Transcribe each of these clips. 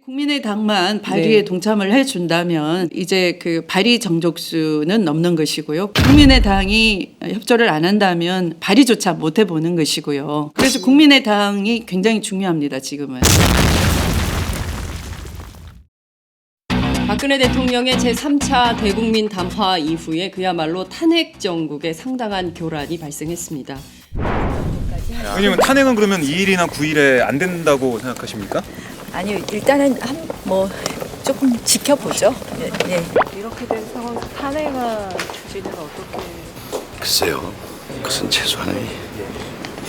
국민의당만 발의에 네. 동참을 해준다면 이제 그 발의 정족수는 넘는 것이고요. 국민의당이 협조를 안 한다면 발의조차 못 해보는 것이고요. 그래서 국민의당이 굉장히 중요합니다, 지금은. 박근혜 대통령의 제3차 대국민 담화 이후에 그야말로 탄핵 정국에 상당한 교란이 발생했습니다. 왜냐면 탄핵은 그러면 2일이나 9일에 안 된다고 생각하십니까? 아니요, 일단은 조금 지켜보죠. 예. 이렇게 된 상황에서 탄핵안 추진은 어떻게? 글쎄요, 그것은 최소한의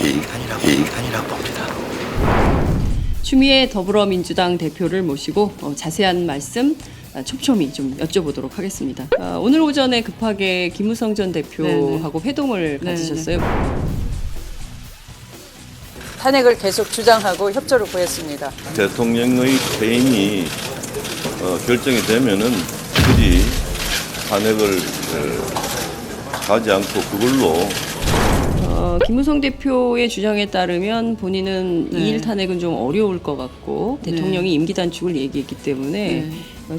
예의가 아니라고 봅니다. 추미애 더불어민주당 대표를 모시고 자세한 말씀 촘촘히 좀 여쭤보도록 하겠습니다. 오늘 오전에 급하게 김무성 전 대표하고 회동을 가지셨어요. 탄핵을 계속 주장하고 협조를 구했습니다. 대통령의 퇴임이 결정이 되면은 굳이 탄핵을 가지 않고 그걸로 김무성 대표의 주장에 따르면 본인은 네. 2일 탄핵은 좀 어려울 것 같고 대통령이 임기 단축을 얘기했기 때문에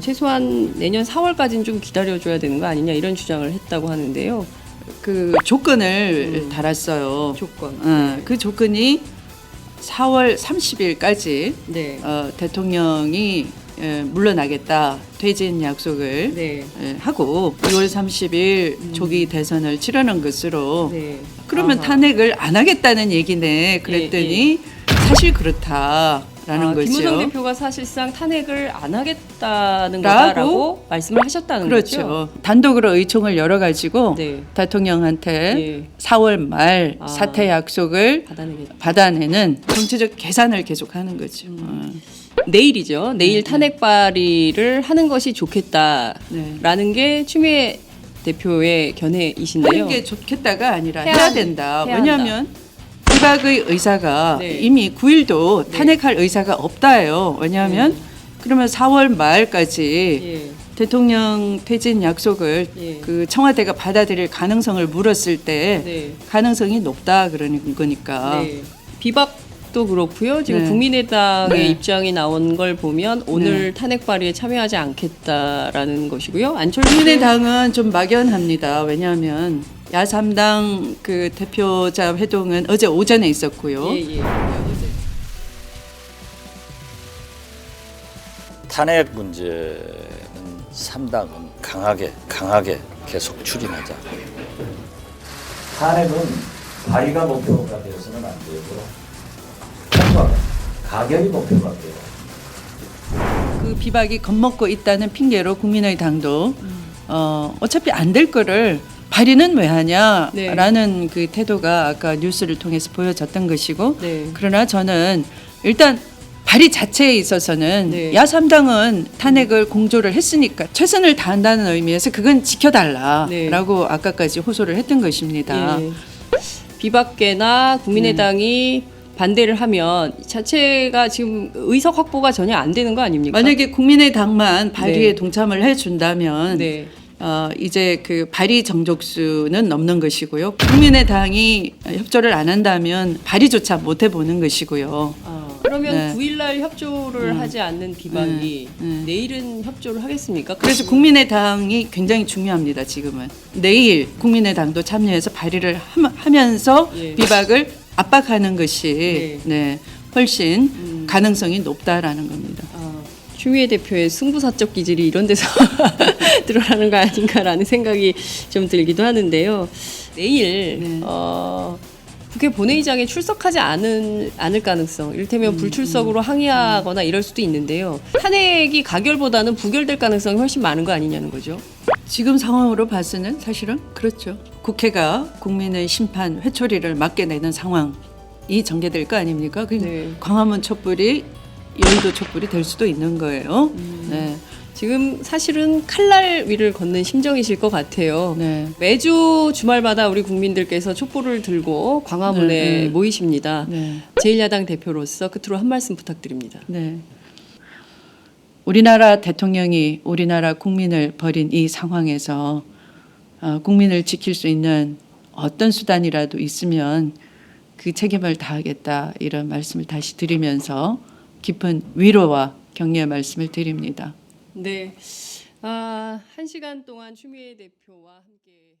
최소한 내년 4월까지는 좀 기다려줘야 되는 거 아니냐 이런 주장을 했다고 하는데요. 그 조건을 달았어요. 조건. 그 조건이 4월 30일까지 네. 대통령이 물러나겠다 퇴진 약속을 네. 하고 2월 30일 조기 대선을 치르는 것으로 네. 그러면 아하. 탄핵을 안 하겠다는 얘기네. 그랬더니 사실 그렇다라는 거죠. 김무성 대표가 사실상 탄핵을 안 하겠다는 라고 거다라고 말씀을 하셨다는 그렇죠. 거죠. 단독으로 의총을 열어가지고 네. 대통령한테 예. 4월 말 아. 사퇴 약속을 받아내겠다. 받아내는 정치적 계산을 계속하는 거죠. 내일이죠. 내일 탄핵 발의를 하는 것이 좋겠다라는 게 추미애 대표의 견해이신데요. 하는 게 좋겠다가 아니라 해야 해야 된다. 해야 왜냐하면 비박의 의사가 네. 이미 9일도 탄핵할 의사가 없다예요. 왜냐하면 그러면 4월 말까지 예. 대통령 대통령 퇴진 약속을 예. 그 청와대가 받아들일 가능성을 물었을 때 네. 가능성이 높다 그러는 거니까. 네. 비박도 그렇고요. 지금 네. 국민의당의 네. 입장이 나온 걸 보면 오늘 탄핵 발의에 참여하지 않겠다라는 것이고요. 안철수 국민의당은 좀 막연합니다. 왜냐하면 야3당 그 대표자 회동은 어제 오전에 있었고요. 예, 예. 탄핵 문제는 3당은 강하게 계속 추진하자. 탄핵은 발의가 목표가 되어서는 안 되고 통과, 가결이 목표가 돼요. 그 비박이 겁먹고 있다는 핑계로 국민의당도 어차피 안 될 거를 발의는 왜 하냐라는 그 태도가 아까 뉴스를 통해서 보여졌던 것이고 네. 그러나 저는 일단 발의 자체에 있어서는 네. 야3당은 탄핵을 공조를 했으니까 최선을 다한다는 의미에서 그건 지켜달라라고 아까까지 호소를 했던 것입니다. 예. 비박계나 국민의당이 반대를 하면 자체가 지금 의석 확보가 전혀 안 되는 거 아닙니까? 만약에 국민의당만 발의에 네. 동참을 해준다면 네. 이제 그 발의 정족수는 넘는 것이고요. 국민의당이 협조를 안 한다면 발의조차 못 해보는 것이고요. 그러면 네. 9일날 협조를 하지 않는 비박이 내일은 협조를 하겠습니까? 그래서 국민의당이 굉장히 중요합니다. 지금은 내일 국민의당도 참여해서 발의를 하면서 예. 비박을 압박하는 것이 훨씬 가능성이 높다라는 겁니다. 추미애 대표의 승부사적 기질이 이런 데서 드러나는 거 아닌가라는 생각이 좀 들기도 하는데요. 내일 국회 본회의장에 출석하지 않을 가능성, 이를테면 불출석으로 항의하거나 이럴 수도 있는데요. 탄핵이 가결보다는 부결될 가능성이 훨씬 많은 거 아니냐는 거죠. 지금 상황으로 봐서는 사실은 그렇죠. 국회가 국민의 심판 회초리를 맞게 내는 상황이 전개될 거 아닙니까? 네. 광화문 촛불이 여의도 촛불이 될 수도 있는 거예요. 네. 지금 사실은 칼날 위를 걷는 심정이실 것 같아요. 네. 매주 주말마다 우리 국민들께서 촛불을 들고 광화문에 모이십니다. 네. 제1야당 대표로서 끝으로 한 말씀 부탁드립니다. 네. 우리나라 대통령이 우리나라 국민을 버린 이 상황에서 국민을 지킬 수 있는 어떤 수단이라도 있으면 그 책임을 다하겠다 이런 말씀을 다시 드리면서 깊은 위로와 격려의 말씀을 드립니다. 네. 1시간 동안 추미애 대표와 함께